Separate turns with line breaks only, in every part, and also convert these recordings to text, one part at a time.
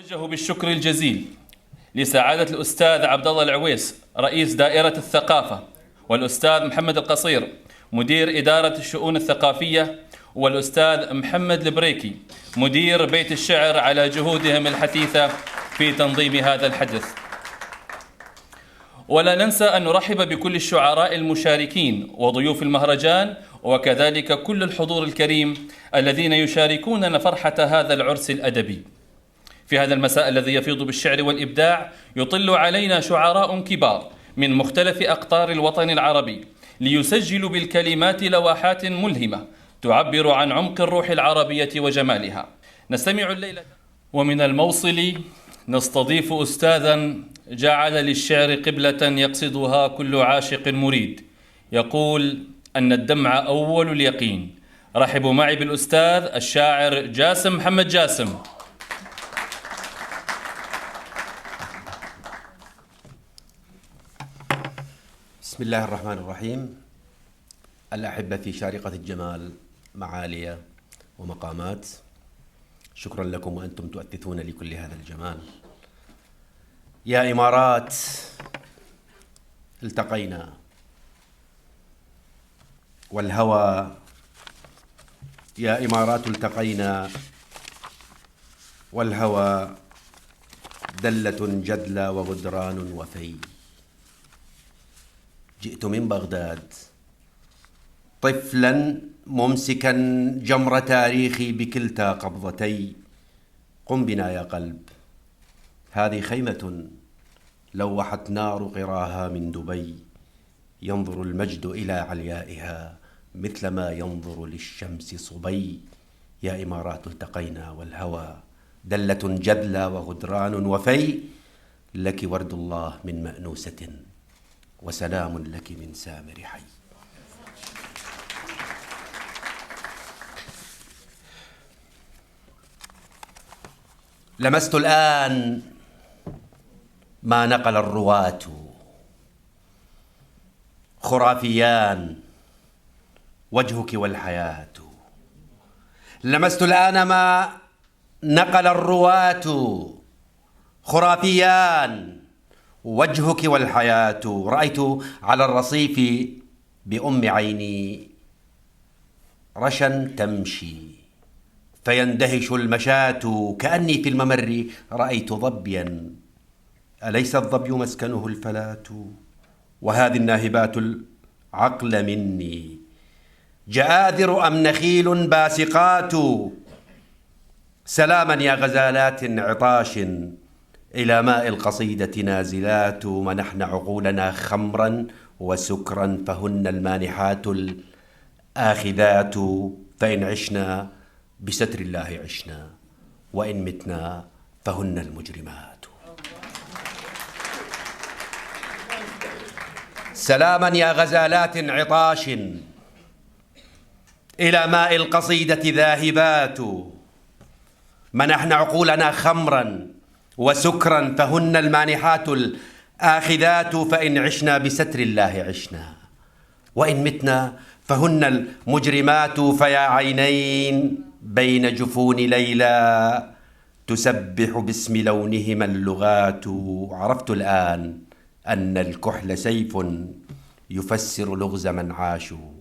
أتوجه بالشكر الجزيل لسعادة الأستاذ عبد الله العويس رئيس دائرة الثقافة، والأستاذ محمد القصير مدير إدارة الشؤون الثقافية، والأستاذ محمد البريكي مدير بيت الشعر على جهودهم الحثيثة في تنظيم هذا الحدث. ولا ننسى أن نرحب بكل الشعراء المشاركين وضيوف المهرجان، وكذلك كل الحضور الكريم الذين يشاركوننا فرحة هذا العرس الأدبي. في هذا المساء الذي يفيض بالشعر والإبداع يطل علينا شعراء كبار من مختلف أقطار الوطن العربي ليسجلوا بالكلمات لوحات ملهمة تعبر عن عمق الروح العربية وجمالها. نستمع الليلة ومن الموصل نستضيف أستاذا جعل للشعر قبلة يقصدها كل عاشق مريد، يقول أن الدمع أول اليقين. رحبوا معي بالأستاذ الشاعر جاسم محمد جاسم.
بسم الله الرحمن الرحيم. الأحبة في شارقة الجمال، معالي ومقامات، شكرا لكم وأنتم تؤثثون لكل هذا الجمال. يا إمارات التقينا والهوى، يا إمارات التقينا والهوى دلة جدلى وغدران وفي. جئت من بغداد طفلا ممسكا جمر تاريخي بكلتا قبضتي. قم بنا يا قلب، هذه خيمة لوحت نار قراها من دبي. ينظر المجد إلى عليائها مثلما ينظر للشمس صبي. يا إمارات التقينا والهوى دلة جدلى وغدران وفي. لك ورد الله من مأنوسة وسلام لك من سامر حي. لمست الآن ما نقل الرواة خرافيان وجهك والحياة. لمست الآن ما نقل الرواة خرافيان وجهك والحياة. رأيت على الرصيف بأم عيني رشا تمشي فيندهش المشاة. كأني في الممر رأيت ظبيا، أليس الظبي مسكنه الفلاة؟ وهذه الناهبات العقل مني جآذر أم نخيل باسقات. سلاما يا غزالات عطاش إلى ماء القصيدة نازلات. منحن عقولنا خمرا وسكرا فهن المانحات الآخذات. فإن عشنا بستر الله عشنا، وإن متنا فهن المجرمات. سلاما يا غزالات عطاش إلى ماء القصيدة ذاهبات. منحن عقولنا خمرا وسكرا فهن المانحات الآخذات. فإن عشنا بستر الله عشنا، وإن متنا فهن المجرمات. فيا عينين بين جفون ليلى تسبح باسم لونهما اللغات. عرفت الآن أن الكحل سيف يفسر لغز من عاشوا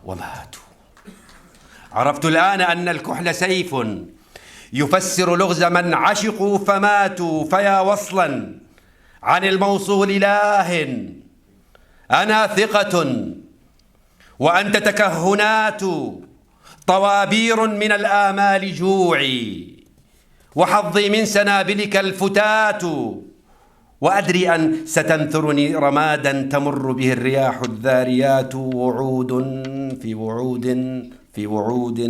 وماتوا. عرفت الآن أن الكحل سيف يفسر لغز من عشقوا فماتوا. فيا وصلا عن الموصول لاه، أنا ثقة وأنت تكهنات. طوابير من الآمال جوعي وحظي من سنابلك الفتات. وأدري أن ستنثرني رمادا تمر به الرياح الذاريات. وعود في وعود في وعود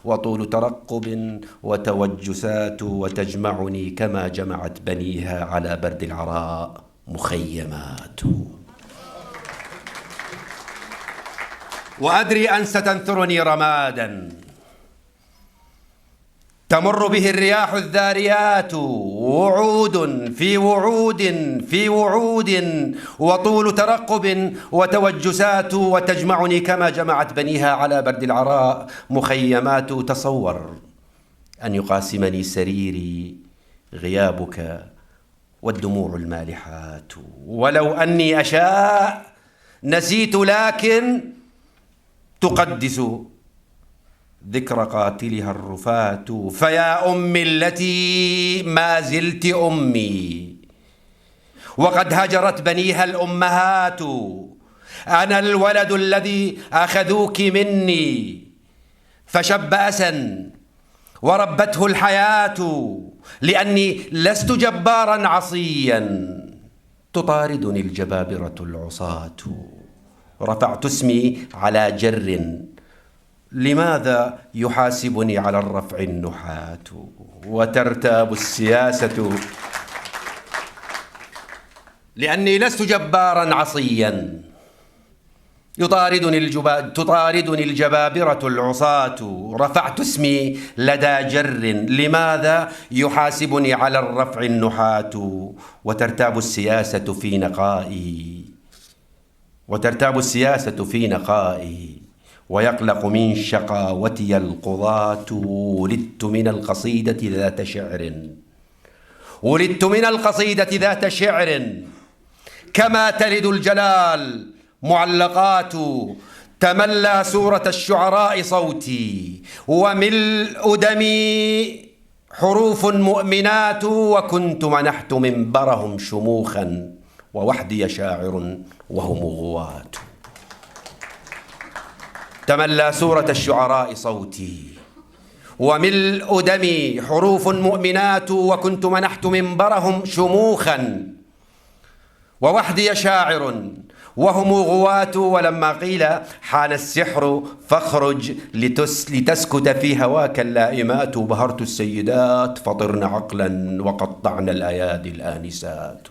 وطول ترقب وتوجسات. وتجمعني كما جمعت بنيها على برد العراء مخيمات. وأدري أن ستنثرني رمادا تمر به الرياح الذاريات. وعود في وعود في وعود وطول ترقب وتوجسات. وتجمعني كما جمعت بنيها على برد العراء مخيمات. تصور أن يقاسمني سريري غيابك والدموع المالحات. ولو أني أشاء نسيت، لكن تقدس ذكر قاتلها الرفاة. فيا أمي التي ما زلت أمي وقد هجرت بنيها الأمهات، أنا الولد الذي أخذوك مني فشب أسا وربته الحياة، لأني لست جبارا عصيا تطاردني الجبابرة العصاة. رفعت اسمي على جر، لماذا يحاسبني على الرفع النحاة؟ وترتاب السياسة لأني لست جبارا عصيا تطاردني الجبابرة العصاة. رفعت اسمي لدى جر، لماذا يحاسبني على الرفع النحاة؟ وترتاب السياسة في نقائي ويقلق من شقاوتي القضاة. ولدت من القصيدة ذات شعر كما تلد الجلال معلقات. تملى سورة الشعراء صوتي وملء دمي حروف مؤمنات. وكنت منحت منبرهم شموخا ووحدي شاعر وهم غواة. تملى سورة الشعراء صوتي وملء دمي حروف مؤمنات. وكنت منحت منبرهم شموخا ووحدي شاعر وهم غواة. ولما قيل حان السحر فاخرج لتسكت في هواك اللائمات، بهرت السيدات فطرن عقلا وقطعن الأيادي الآنسات.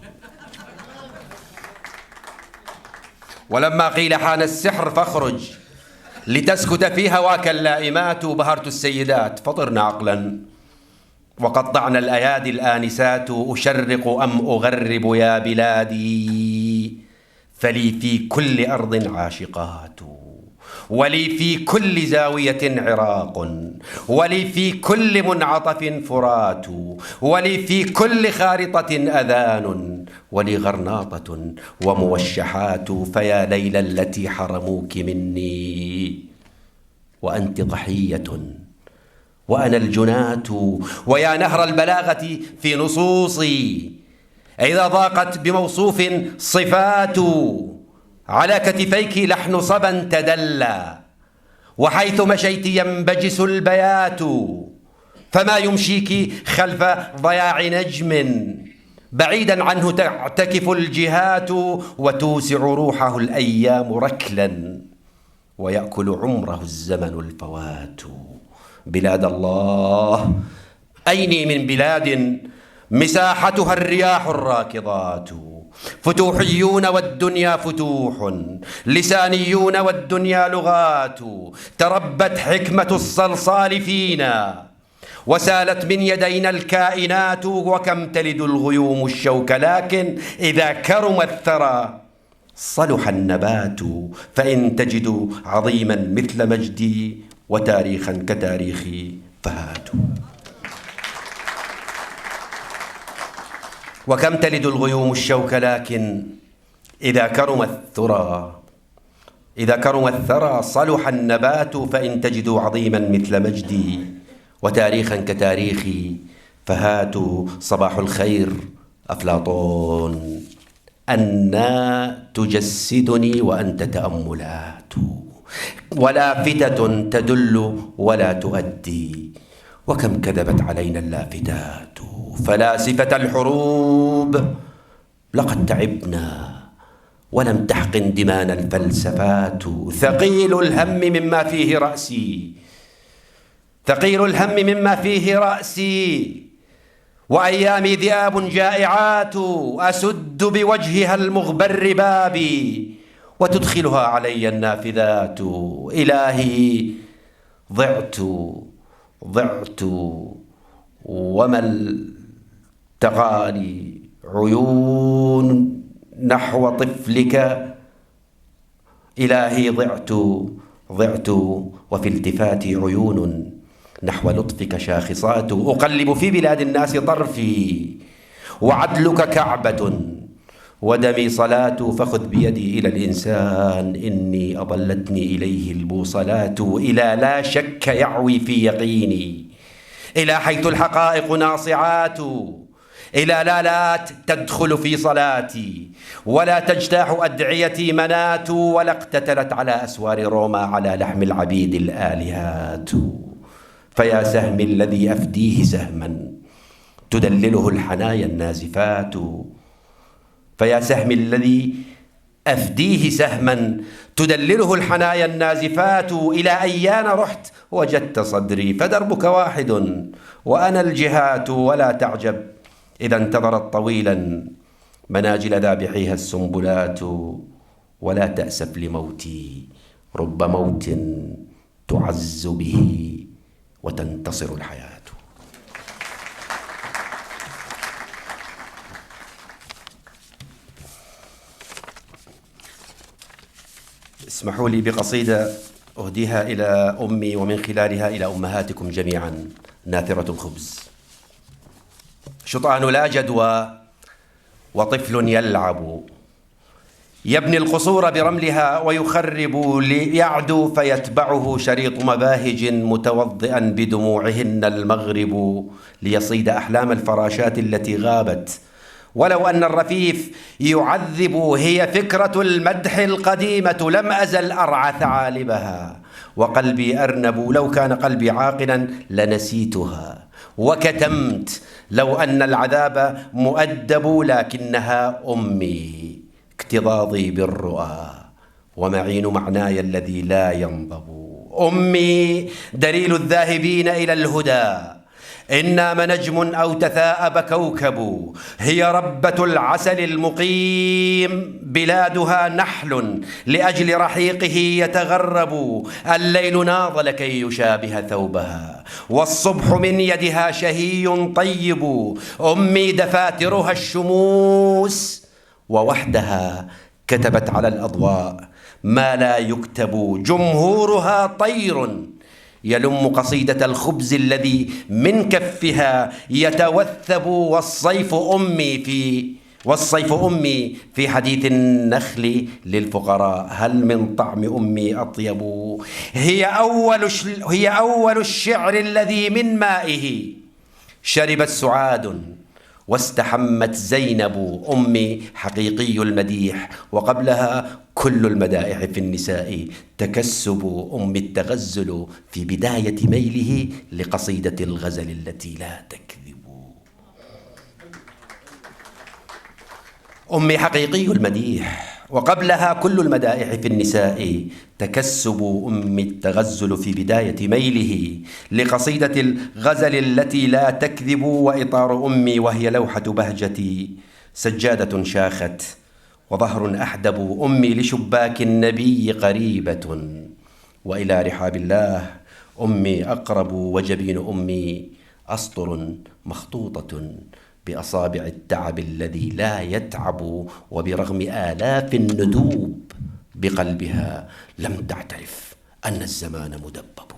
ولما قيل حان السحر فاخرج لتسكت في هواك اللائمات، بهرت السيدات فطرن عقلا وقطعن الأيادي الآنسات. أشرق أم أغرب يا بلادي، فلي في كل أرض عاشقات، ولي في كل زاوية عراق، ولي في كل منعطف فرات، ولي في كل خارطة أذان، ولي غرناطة وموشحات. فيا ليلى التي حرموك مني وأنت ضحية وأنا الجناة. ويا نهر البلاغة في نصوصي إذا ضاقت بموصوف صفات، على كتفيك لحن صبا تدلى، وحيث مشيت ينبجس البيات. فما يمشيك خلف ضياع نجم بعيدا عنه تعتكف الجهات، وتوسع روحه الأيام ركلا ويأكل عمره الزمن الفوات. بلاد الله أيني من بلاد مساحتها الرياح الراكضات، فتوحيون والدنيا فتوح، لسانيون والدنيا لغات. تربت حكمة الصلصال فينا وسالت من يدينا الكائنات. وكم تلد الغيوم الشوك، لكن إذا كرم الثرى صلح النبات. فإن تجدوا عظيما مثل مجدي وتاريخا كتاريخي فهاتوا. وكم تلد الغيوم الشوك، لكن إذا كرم الثرى صلح النبات. فإن تجدوا عظيما مثل مجدي وتاريخا كتاريخي فهاتوا. صباح الخير أفلاطون، أنا تجسدني وأنت تأملات، ولافتة تدل ولا تؤدي. وكم كذبت علينا اللافتات، فلاسفة الحروب لقد تعبنا ولم تحقن دمانا الفلسفات. ثقيل الهم مما فيه رأسي وأيامي ذئاب جائعات. أسد بوجهها المغبر بابي وتدخلها علي النافذات. إلهي ضعت وما التقالي عيون نحو طفلك. إلهي ضعت وفي التفاتي عيون نحو لطفك شاخصات. أقلب في بلاد الناس طرفي وعدلك كعبة ودمي صلاة. فخذ بيدي إلى الإنسان إني أضلتني إليه البوصلات. إلى لا شك يعوي في يقيني، إلى حيث الحقائق ناصعات. إلى لا تدخل في صلاتي ولا تجتاح أدعيتي منات. ولا اقتتلت على أسوار روما على لحم العبيد الآلهات. فيا سهم الذي أفديه سهما تدلله الحنايا النازفات. فيا سهم الذي أفديه سهما تدلله الحنايا النازفات. إلى أيان رحت وجدت صدري فدربك واحد وأنا الجهات. ولا تعجب إذا انتظرت طويلا مناجل ذابحيها السنبلات. ولا تأسف لموتي، رب موت تعز به وتنتصر الحياة. اسمحوا لي بقصيدة أهديها إلى أمي ومن خلالها إلى أمهاتكم جميعا. ناثرة الخبز. شطآن لا جدوى وطفل يلعب، يبني القصور برملها ويخرب ليعدو، فيتبعه شريط مباهج متوضئا بدموعهن المغرب، ليصيد أحلام الفراشات التي غابت. ولو أن الرفيف يعذب هي فكرة المدح القديمة، لم أزل أرعى ثعالبها وقلبي أرنب. لو كان قلبي عاقلا لنسيتها وكتمت، لو أن العذاب مؤدب لكنها أمي، اكتظاظي بالرؤى ومعين معناي الذي لا ينضب. أمي دليل الذاهبين إلى الهدى، إن نام نجم أو تثاءب كوكب، هي ربة العسل المقيم، بلادها نحل لأجل رحيقه يتغرب، الليل ناض لكي يشابه ثوبها، والصبح من يدها شهي طيب. أمي دفاترها الشموس، ووحدها كتبت على الأضواء ما لا يكتب. جمهورها طير يلم قصيدة الخبز الذي من كفها يتوثب، والصيف أمي في حديث النخل للفقراء، هل من طعم أمي أطيب. هي أول الشعر الذي من مائه شربت سعاد واستحمت زينب. أمي حقيقي المديح، وقبلها كل المدائح في النساء تكسب. أمي التغزل في بداية ميله لقصيدة الغزل التي لا تكذب. أمي حقيقي المديح، وقبلها كل المدائح في النساء تكسب. أمي التغزل في بداية ميله لقصيدة الغزل التي لا تكذب. وإطار أمي وهي لوحة بهجتي، سجادة شاخت وظهر أحدب. أمي لشباك النبي قريبة، وإلى رحاب الله أمي أقرب. وجبين أمي أسطر مخطوطة بأصابع التعب الذي لا يتعب، وبرغم آلاف الندوب بقلبها لم تعترف أن الزمان مدبب.